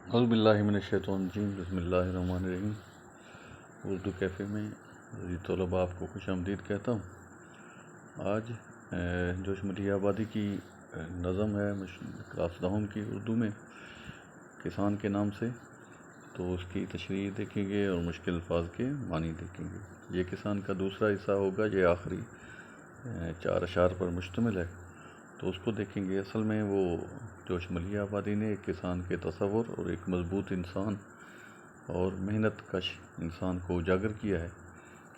اعوذ باللہ من الشیطان الرجیم بسم اللہ الرحمن الرحیم۔ اردو کیفے میں طلباء آپ کو خوش آمدید کہتا ہوں۔ آج جوش ملیح آبادی کی نظم ہے کلاس 10 کی اردو میں کسان کے نام سے، تو اس کی تشریح دیکھیں گے اور مشکل الفاظ کے معنی دیکھیں گے۔ یہ کسان کا دوسرا حصہ ہوگا، یہ آخری 4 اشعار پر مشتمل ہے، تو اس کو دیکھیں گے۔ اصل میں وہ جوش ملیح آبادی نے ایک کسان کے تصور اور ایک مضبوط انسان اور محنت کش انسان کو اجاگر کیا ہے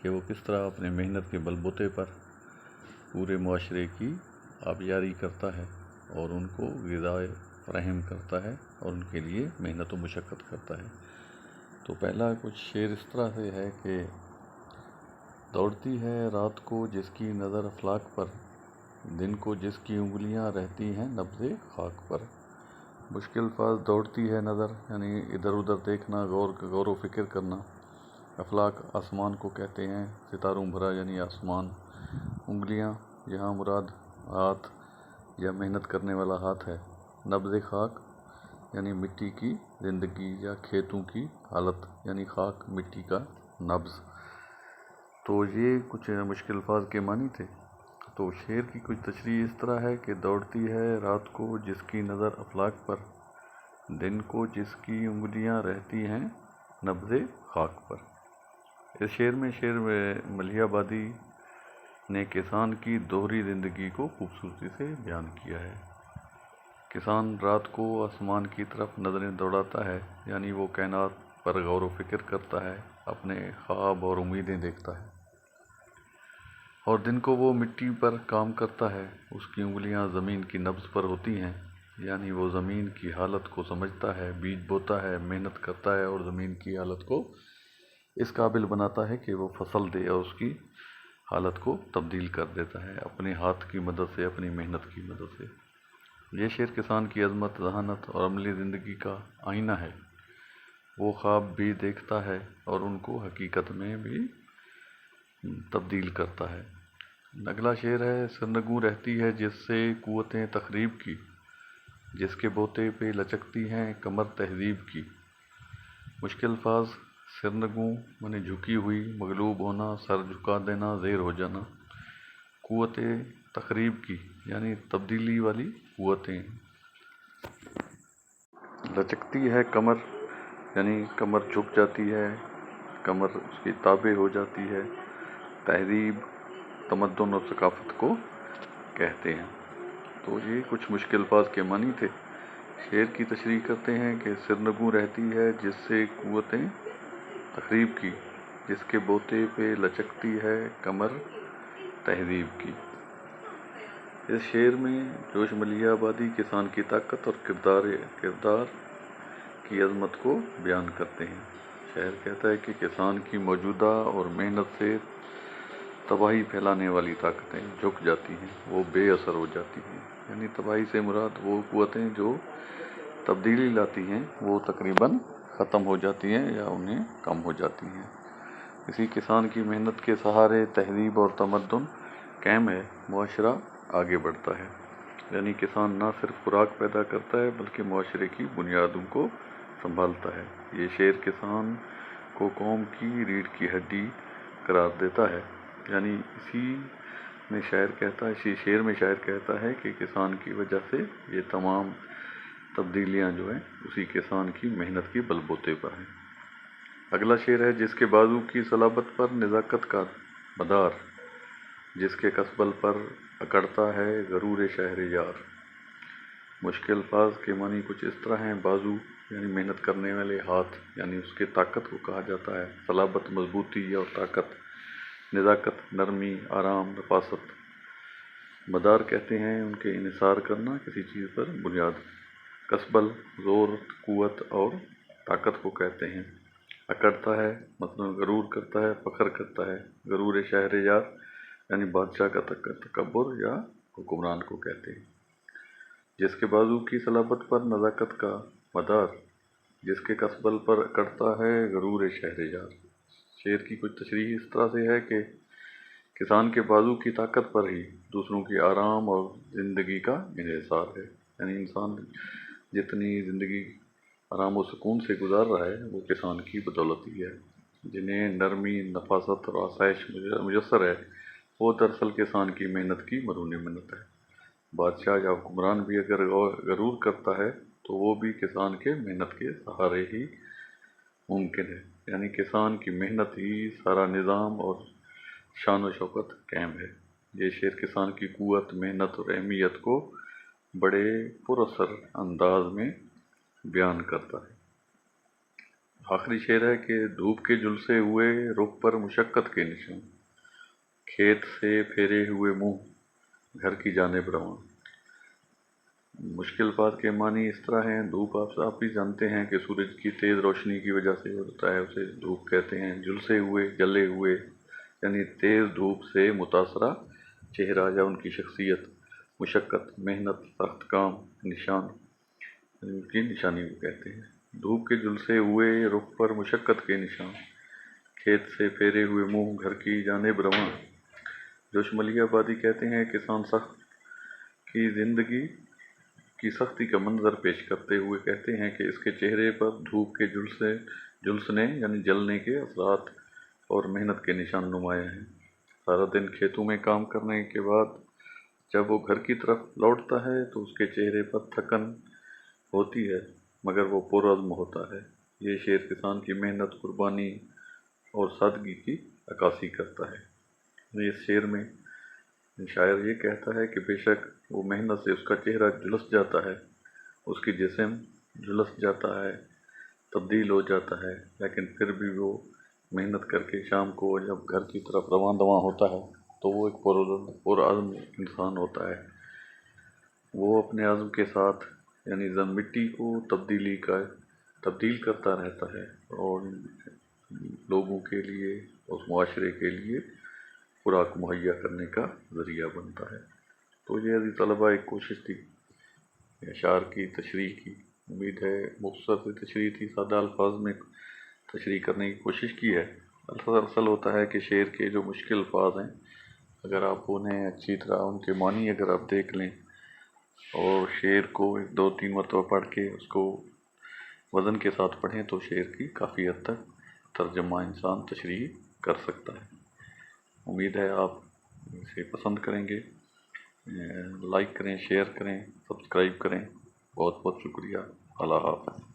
کہ وہ کس طرح اپنے محنت کے بل بوتے پر پورے معاشرے کی آبیاری کرتا ہے اور ان کو غذا فراہم کرتا ہے اور ان کے لیے محنت و مشقت کرتا ہے۔ تو پہلا کچھ شعر اس طرح سے ہے کہ دوڑتی ہے رات کو جس کی نظر افلاک پر، دن کو جس کی انگلیاں رہتی ہیں نبض خاک پر۔ مشکل الفاظ، دوڑتی ہے نظر یعنی ادھر ادھر دیکھنا، غور و فکر کرنا۔ افلاک آسمان کو کہتے ہیں، ستاروں بھرا یعنی آسمان۔ انگلیاں، یہاں مراد ہاتھ یا محنت کرنے والا ہاتھ ہے۔ نبض خاک یعنی مٹی کی زندگی یا کھیتوں کی حالت یعنی خاک، مٹی کا نبض۔ تو یہ کچھ مشکل الفاظ کے معنی تھے۔ تو شعر کی کچھ تشریح اس طرح ہے کہ دوڑتی ہے رات کو جس کی نظر افلاک پر، دن کو جس کی انگلیاں رہتی ہیں نبض خاک پر۔ اس شعر میں ملیح آبادی نے کسان کی دوہری زندگی کو خوبصورتی سے بیان کیا ہے۔ کسان رات کو آسمان کی طرف نظریں دوڑاتا ہے، یعنی وہ کائنات پر غور و فکر کرتا ہے، اپنے خواب اور امیدیں دیکھتا ہے، اور دن کو وہ مٹی پر کام کرتا ہے۔ اس کی انگلیاں زمین کی نبض پر ہوتی ہیں، یعنی وہ زمین کی حالت کو سمجھتا ہے، بیج بوتا ہے، محنت کرتا ہے اور زمین کی حالت کو اس قابل بناتا ہے کہ وہ فصل دے اور اس کی حالت کو تبدیل کر دیتا ہے اپنے ہاتھ کی مدد سے، اپنی محنت کی مدد سے۔ یہ شعر کسان کی عظمت، ذہانت اور عملی زندگی کا آئینہ ہے۔ وہ خواب بھی دیکھتا ہے اور ان کو حقیقت میں بھی تبدیل کرتا ہے۔ اگلا شعر ہے، سرنگوں رہتی ہے جس سے قوتیں تخریب کی، جس کے بوتے پہ لچکتی ہیں کمر تہذیب کی۔ مشکل الفاظ، سرنگوں یعنی جھکی ہوئی، مغلوب ہونا، سر جھکا دینا، زیر ہو جانا۔ قوت تخریب کی یعنی تبدیلی والی قوتیں۔ لچکتی ہے کمر یعنی کمر جھک جاتی ہے، کمر اس کی تابع ہو جاتی ہے۔ تہذیب تمدن اور ثقافت کو کہتے ہیں۔ تو یہ کچھ مشکل الفاظ کے معنی تھے۔ شعر کی تشریح کرتے ہیں کہ سرنگوں رہتی ہے جس سے قوتیں تخریب کی، جس کے بوتے پہ لچکتی ہے کمر تہذیب کی۔ اس شعر میں جوش ملیح آبادی کسان کی طاقت اور کردار کی عظمت کو بیان کرتے ہیں۔ شاعر کہتا ہے کہ کسان کی موجودہ اور محنت سے تباہی پھیلانے والی طاقتیں جھک جاتی ہیں، وہ بے اثر ہو جاتی ہیں، یعنی تباہی سے مراد وہ قوتیں جو تبدیلی لاتی ہیں وہ تقریباً ختم ہو جاتی ہیں یا انہیں کم ہو جاتی ہیں۔ اسی کسان کی محنت کے سہارے تہذیب اور تمدن قائم ہے، معاشرہ آگے بڑھتا ہے۔ یعنی کسان نہ صرف خوراک پیدا کرتا ہے بلکہ معاشرے کی بنیادوں کو سنبھالتا ہے۔ یہ شعر کسان کو قوم کی ریڑھ کی ہڈی قرار دیتا ہے، یعنی اسی شعر میں شاعر کہتا ہے کہ کسان کی وجہ سے یہ تمام تبدیلیاں جو ہیں اسی کسان کی محنت کی بل بوتے پر ہیں۔ اگلا شعر ہے، جس کے بازو کی صلابت پر نزاکت کا مدار، جس کے کسبل پر اکڑتا ہے غرور شہر یار۔ مشکل الفاظ کے معنی کچھ اس طرح ہیں، بازو یعنی محنت کرنے والے ہاتھ، یعنی اس کے طاقت کو کہا جاتا ہے۔ صلابت مضبوطی اور طاقت، نزاکت نرمی، آرام، نفاست۔ مدار کہتے ہیں ان کے انحصار کرنا، کسی چیز پر بنیاد۔ کسبل زور، قوت اور طاقت کو کہتے ہیں۔ اکڑتا ہے مثلا غرور کرتا ہے، فخر کرتا ہے۔ غرور شہر یار یعنی بادشاہ کا تکبر یا حکمران کو کہتے ہیں۔ جس کے بازو کی صلابت پر نزاکت کا مدار، جس کے کسبل پر اکڑتا ہے غرور شہر یار۔ شعر کی کچھ تشریح اس طرح سے ہے کہ کسان کے بازو کی طاقت پر ہی دوسروں کی آرام اور زندگی کا انحصار ہے، یعنی انسان جتنی زندگی آرام و سکون سے گزار رہا ہے وہ کسان کی بدولت ہی ہے۔ جنہیں نرمی، نفاست اور آسائش میسر ہے وہ دراصل کسان کی محنت کی مرہون منت ہے۔ بادشاہ یا حکمران بھی اگر غرور کرتا ہے تو وہ بھی کسان کے محنت کے سہارے ہی ممکن ہے، یعنی کسان کی محنت ہی سارا نظام اور شان و شوکت قائم ہے۔ یہ شعر کسان کی قوت، محنت اور اہمیت کو بڑے پر اثر انداز میں بیان کرتا ہے۔ آخری شعر ہے کہ دھوپ کے جھلسے ہوئے رخ پر مشقت کے نشان، کھیت سے پھیرے ہوئے منہ گھر کی جانب رواں۔ مشکل بات کے معنی اس طرح ہیں، دھوپ آپ بھی جانتے ہیں کہ سورج کی تیز روشنی کی وجہ سے ہوتا ہے، اسے دھوپ کہتے ہیں۔ جھلسے ہوئے، جلے ہوئے، یعنی تیز دھوپ سے متاثرہ چہرہ یا ان کی شخصیت، مشقت، محنت، سخت کام، نشان، ان کی نشانی وہ کہتے ہیں۔ دھوپ کے جھلسے ہوئے رخ پر مشقت کے نشان، کھیت سے پھیرے ہوئے منہ گھر کی جانب رواں۔ جوش ملیح آبادی کہتے ہیں کسان سخت کی زندگی کی سختی کا منظر پیش کرتے ہوئے کہتے ہیں کہ اس کے چہرے پر دھوپ کے جھلسنے یعنی جلنے کے اثرات اور محنت کے نشان نمایاں ہیں۔ سارا دن کھیتوں میں کام کرنے کے بعد جب وہ گھر کی طرف لوٹتا ہے تو اس کے چہرے پر تھکن ہوتی ہے مگر وہ پرعزم ہوتا ہے۔ یہ شعر کسان کی محنت، قربانی اور سادگی کی عکاسی کرتا ہے۔ اس شعر میں شاعر یہ کہتا ہے کہ بے شک وہ محنت سے اس کا چہرہ جھلس جاتا ہے، اس کی جسم جھلس جاتا ہے، تبدیل ہو جاتا ہے، لیکن پھر بھی وہ محنت کر کے شام کو جب گھر کی طرف رواں ہوتا ہے تو وہ ایک پرعزم انسان ہوتا ہے۔ وہ اپنے عزم کے ساتھ یعنی مٹی کو تبدیل کرتا رہتا ہے اور لوگوں کے لیے، اس معاشرے کے لیے خوراک مہیا کرنے کا ذریعہ بنتا ہے۔ تو یہ عزیز طلباء ایک کوشش تھی اشعار کی تشریح کی، امید ہے مختصر سی تشریح تھی، سادہ الفاظ میں تشریح کرنے کی کوشش کی ہے۔ اصل ہوتا ہے کہ شعر کے جو مشکل الفاظ ہیں اگر آپ انہیں اچھی طرح ان کے معنی اگر آپ دیکھ لیں اور شعر کو 2-3 مرتبہ پڑھ کے اس کو وزن کے ساتھ پڑھیں تو شعر کی کافی حد تک ترجمہ انسان تشریح کر سکتا ہے۔ امید ہے آپ اسے پسند کریں گے، لائک کریں، شیئر کریں، سبسکرائب کریں۔ بہت بہت شکریہ۔ اللہ حافظ۔